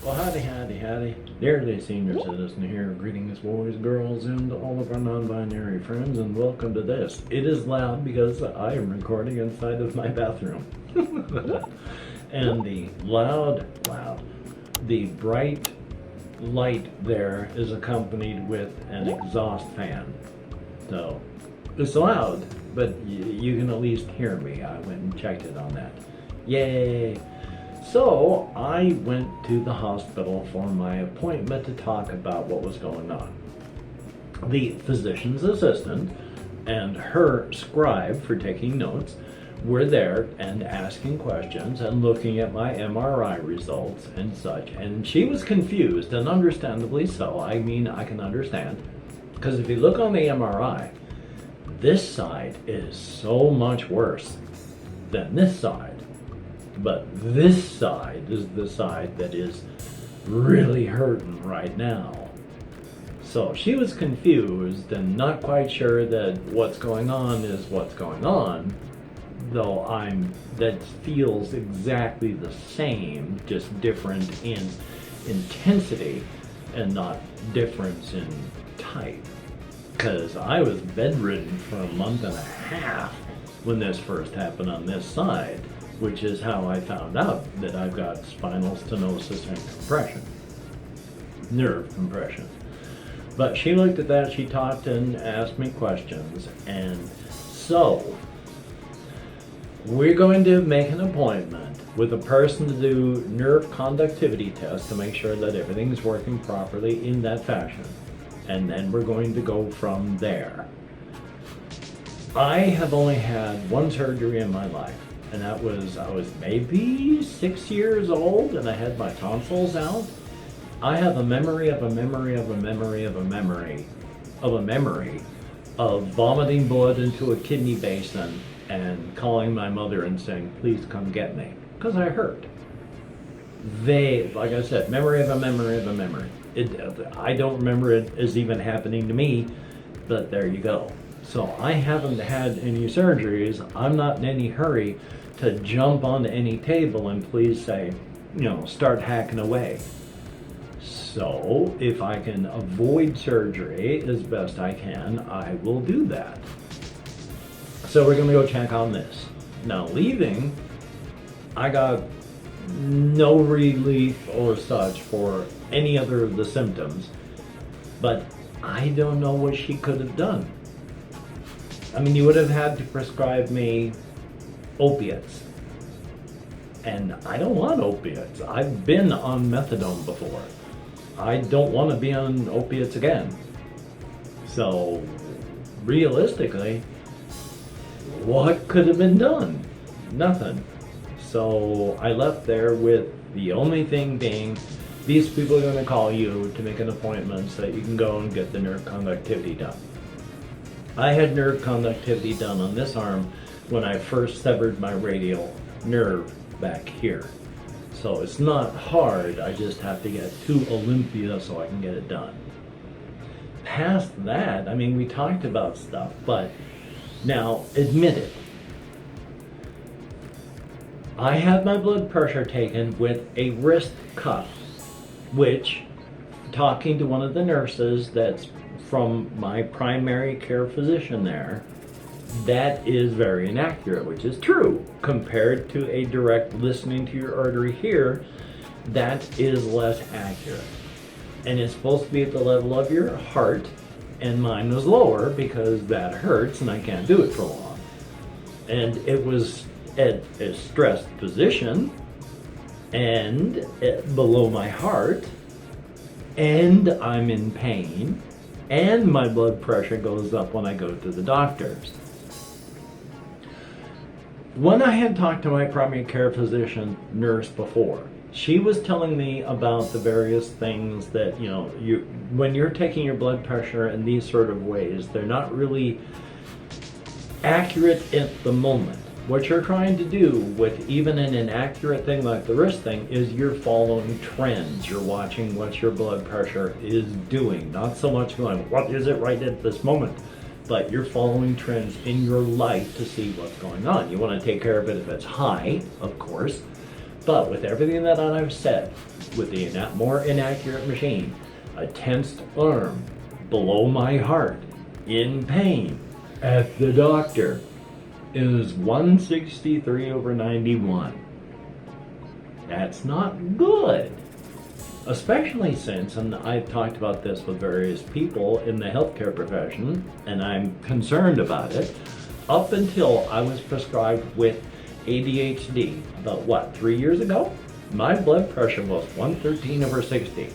Well, howdy, howdy, howdy. Dearly senior citizen here. Greetings, boys, girls, and all of our non-binary friends, and welcome to this. It is loud because I am recording inside of my bathroom. And the bright light there is accompanied with an exhaust fan. So, it's loud, but you can at least hear me. I went and checked it on that. Yay! So I went to the hospital for my appointment to talk about what was going on. The physician's assistant and her scribe for taking notes were there and asking questions and looking at my MRI results and such. And she was confused, and understandably so. I mean, I can understand. Because if you look on the MRI, this side is so much worse than this side. But this side is the side that is really hurting right now. So she was confused and not quite sure that what's going on is what's going on, though that feels exactly the same, just different in intensity and not difference in type. Because I was bedridden for a month and a half when this first happened on this side, which is how I found out that I've got spinal stenosis and compression, nerve compression. But she looked at that, she talked and asked me questions, and so we're going to make an appointment with a person to do nerve conductivity tests to make sure that everything's working properly in that fashion. And then we're going to go from there. I have only had one surgery in my life. And I was maybe 6 years old, and I had my tonsils out. I have a memory of a memory of a memory of a memory of a memory of vomiting blood into a kidney basin and calling my mother and saying, "Please come get me," because I hurt. Like I said, memory of a memory of a memory. I don't remember it as even happening to me, but there you go. So I haven't had any surgeries. I'm not in any hurry to jump onto any table and please say, start hacking away. So if I can avoid surgery as best I can, I will do that. So we're gonna go check on this. Now leaving, I got no relief or such for any other of the symptoms, but I don't know what she could have done. I mean, you would have had to prescribe me opiates. And I don't want opiates. I've been on methadone before. I don't want to be on opiates again. So, realistically, what could have been done? Nothing. So, I left there with the only thing being, these people are going to call you to make an appointment so that you can go and get the nerve conductivity done. I had nerve conductivity done on this arm when I first severed my radial nerve back here. So it's not hard, I just have to get to Olympia so I can get it done. Past that, I mean, we talked about stuff, but now admit it. I had my blood pressure taken with a wrist cuff, which, talking to one of the nurses that's from my primary care physician there, that is very inaccurate, which is true. Compared to a direct listening to your artery here, that is less accurate. And it's supposed to be at the level of your heart, and mine was lower because that hurts and I can't do it for long. And it was at a stressed position and below my heart, and I'm in pain, and my blood pressure goes up when I go to the doctors. When I had talked to my primary care physician nurse before, she was telling me about the various things that, when you're taking your blood pressure in these sort of ways, they're not really accurate at the moment. What you're trying to do with even an inaccurate thing like the wrist thing is you're following trends. You're watching what your blood pressure is doing. Not so much going, what is it right at this moment? But you're following trends in your life to see what's going on. You want to take care of it if it's high, of course. But with everything that I've said, with the more inaccurate machine, a tensed arm, below my heart, in pain, at the doctor, is 163/91. That's not good. Especially since, and I've talked about this with various people in the healthcare profession, and I'm concerned about it, up until I was prescribed with ADHD, about 3 years ago? My blood pressure was 113/60.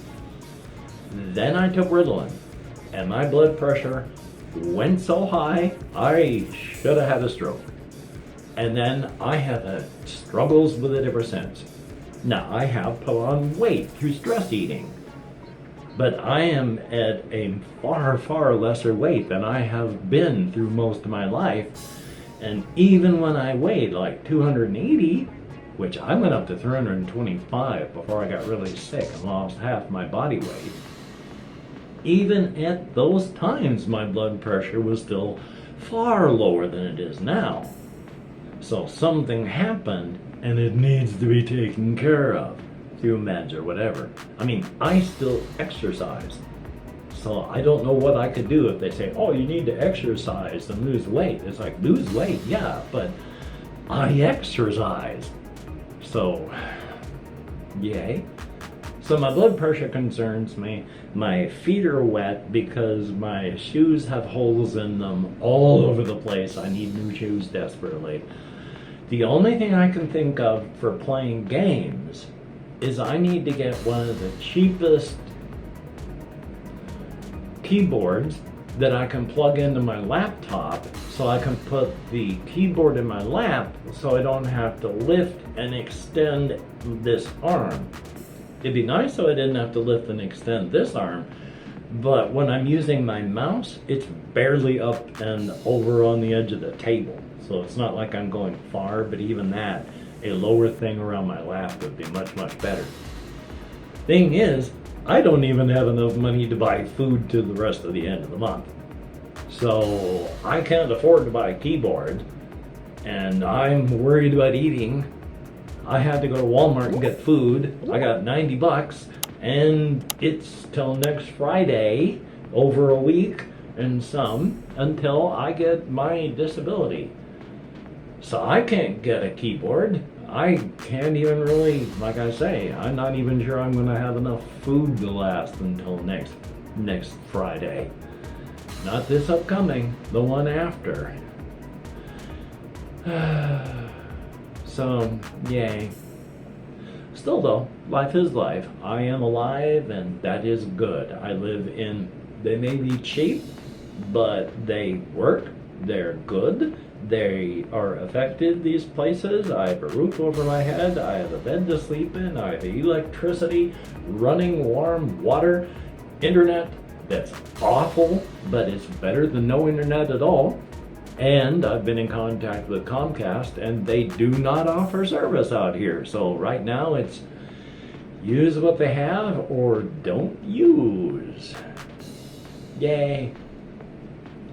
Then I took Ritalin, and my blood pressure went so high, I should have had a stroke. And then I have had struggles with it ever since. Now, I have put on weight through stress eating, but I am at a far, far lesser weight than I have been through most of my life. And even when I weighed like 280, which I went up to 325 before I got really sick and lost half my body weight, even at those times my blood pressure was still far lower than it is now. So something happened and it needs to be taken care of through meds or whatever. I mean, I still exercise. So I don't know what I could do if they say, oh, you need to exercise and lose weight. It's like, lose weight, yeah, but I exercise. So, yay. So my blood pressure concerns me. My feet are wet because my shoes have holes in them all over the place. I need new shoes desperately. The only thing I can think of for playing games is I need to get one of the cheapest keyboards that I can plug into my laptop so I can put the keyboard in my lap so I don't have to lift and extend this arm. It'd be nice so I didn't have to lift and extend this arm, but when I'm using my mouse, it's barely up and over on the edge of the table. So it's not like I'm going far, but even that, a lower thing around my lap would be much, much better. Thing is, I don't even have enough money to buy food to the rest of the end of the month. So I can't afford to buy a keyboard, and I'm worried about eating. I had to go to Walmart and get food. I got 90 bucks, and it's till next Friday, over a week and some, until I get my disability. So I can't get a keyboard. I can't even really, like I say, I'm not even sure I'm gonna have enough food to last until next Friday. Not this upcoming, the one after. So, yay. Still though, life is life. I am alive and that is good. I live in, they may be cheap, but they work, they're good. They are effective, these places. I have a roof over my head, I have a bed to sleep in, I have electricity, running warm water, internet that's awful, but it's better than no internet at all. And I've been in contact with Comcast and they do not offer service out here. So right now it's use what they have or don't use. Yay.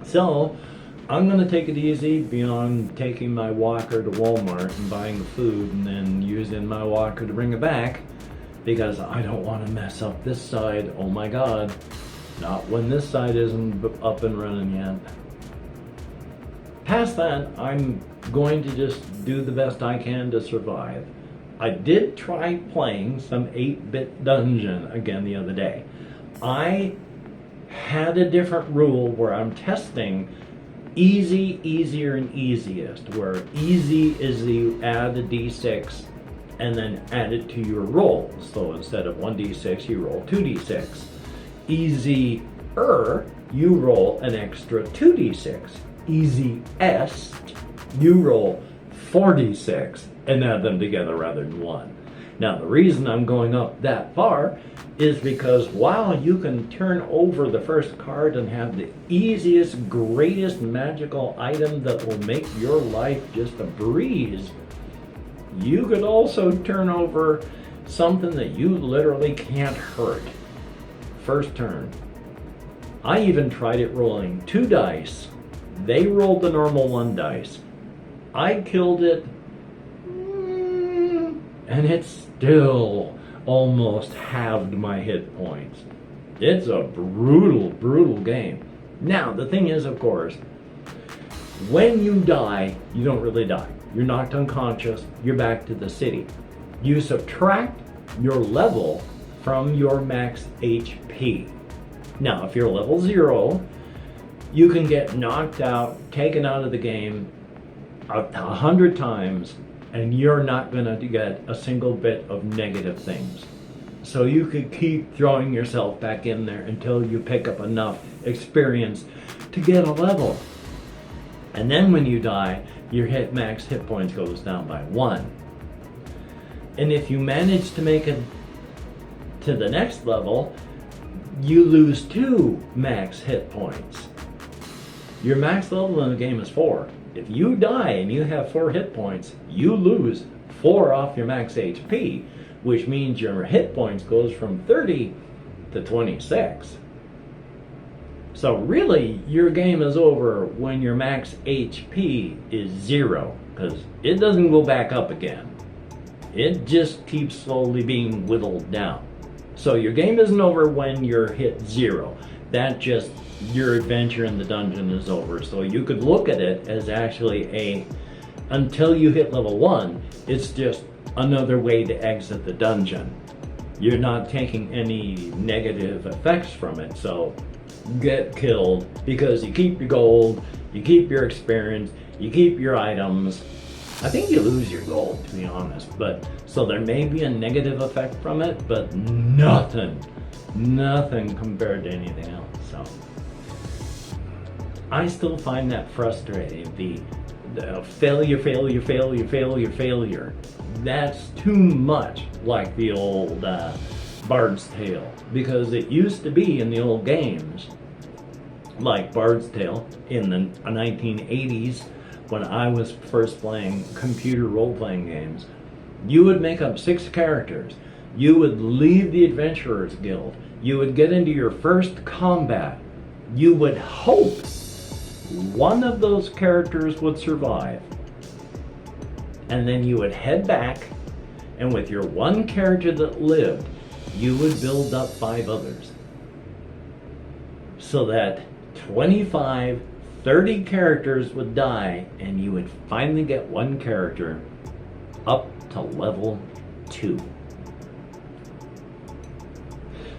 So I'm going to take it easy beyond taking my walker to Walmart and buying the food and then using my walker to bring it back because I don't want to mess up this side. Oh my God. Not when this side isn't up and running yet. Past that, I'm going to just do the best I can to survive. I did try playing some 8-bit dungeon again the other day. I had a different rule where I'm testing easy, easier, and easiest, where easy is you add a d6 and then add it to your rolls. So instead of 1d6, you roll 2d6. Easier, you roll an extra 2d6. Easiest, you roll 4d6 and add them together rather than one. Now the reason I'm going up that far is because while you can turn over the first card and have the easiest, greatest magical item that will make your life just a breeze, you could also turn over something that you literally can't hurt. First turn. I even tried it rolling 2 dice. They rolled the normal 1 dice. I killed it and it still almost halved my hit points. It's a brutal, brutal game. Now, the thing is, of course, when you die, you don't really die. You're knocked unconscious, you're back to the city. You subtract your level from your max HP. Now, if you're level 0, you can get knocked out, taken out of the game 100 times, and you're not going to get a single bit of negative things. So you could keep throwing yourself back in there until you pick up enough experience to get a level. And then when you die, your max hit points goes down by 1. And if you manage to make it to the next level, you lose 2 max hit points. Your max level in the game is 4. If you die and you have 4 hit points, you lose 4 off your max HP, which means your hit points goes from 30 to 26. So really, your game is over when your max HP is 0, because it doesn't go back up again. It just keeps slowly being whittled down. So your game isn't over when you're hit 0. That just, your adventure in the dungeon is over. So you could look at it as actually until you hit level 1, it's just another way to exit the dungeon. You're not taking any negative effects from it, so get killed because you keep your gold, you keep your experience, you keep your items. I think you lose your gold, to be honest, but so there may be a negative effect from it, but nothing compared to anything else. So I still find that frustrating. The failure. That's too much like the old Bard's Tale, because it used to be in the old games, like Bard's Tale in the 1980s, when I was first playing computer role-playing games, you would make up 6 characters. You would leave the Adventurers Guild. You would get into your first combat. You would hope one of those characters would survive. And then you would head back, and with your one character that lived, you would build up 5 others. So that 25, 30 characters would die, and you would finally get one character up to level 2.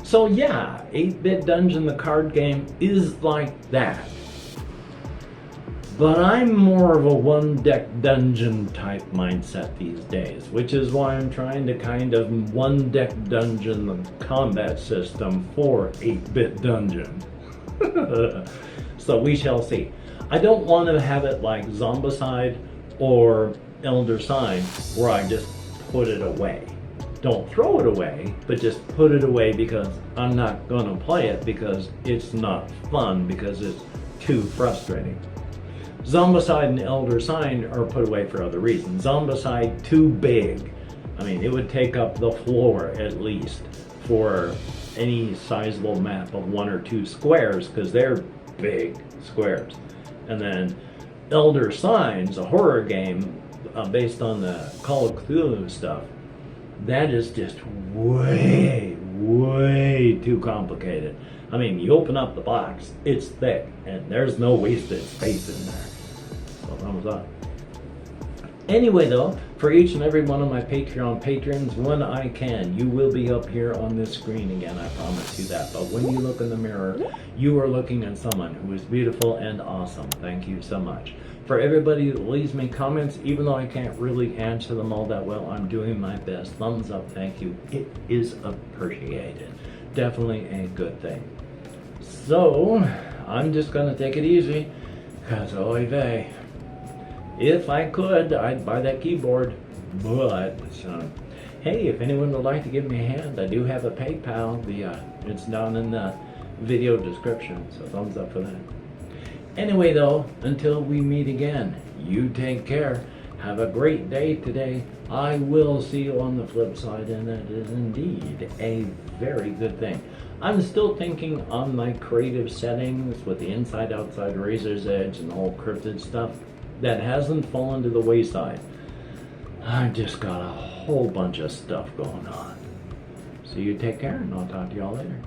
So yeah, 8-Bit Dungeon, the card game, is like that. But I'm more of a one-deck dungeon type mindset these days, which is why I'm trying to kind of one-deck dungeon the combat system for 8-Bit Dungeon. So we shall see. I don't want to have it like Zombicide or Elder Sign, where I just put it away. Don't throw it away, but just put it away because I'm not going to play it because it's not fun, because it's too frustrating. Zombicide and Elder Sign are put away for other reasons. Zombicide, too big. I mean, it would take up the floor at least for any sizable map of 1 or 2 squares, because they're big squares. And then Elder Sign's a horror game based on the Call of Cthulhu stuff. That is just way too complicated. I mean, you open up the box, it's thick, and there's no wasted space in there. So thumbs up. Anyway though, for each and every one of my Patreon patrons, when I can, you will be up here on this screen again, I promise you that. But when you look in the mirror, you are looking at someone who is beautiful and awesome. Thank you so much. For everybody that leaves me comments, even though I can't really answer them all that well, I'm doing my best. Thumbs up, thank you. It is appreciated. Definitely a good thing. So, I'm just gonna take it easy, because oy vey. If I could, I'd buy that keyboard, but hey, if anyone would like to give me a hand, I do have a PayPal. It's down in the video description, so thumbs up for that. Anyway though, until we meet again, you take care. Have a great day today. I will see you on the flip side, and that is indeed a very good thing. I'm still thinking on my creative settings with the inside, outside, razor's edge, and the whole cryptid stuff. That hasn't fallen to the wayside. I just gotta whole bunch of stuff going on. So you take care, and I'll talk to y'all later.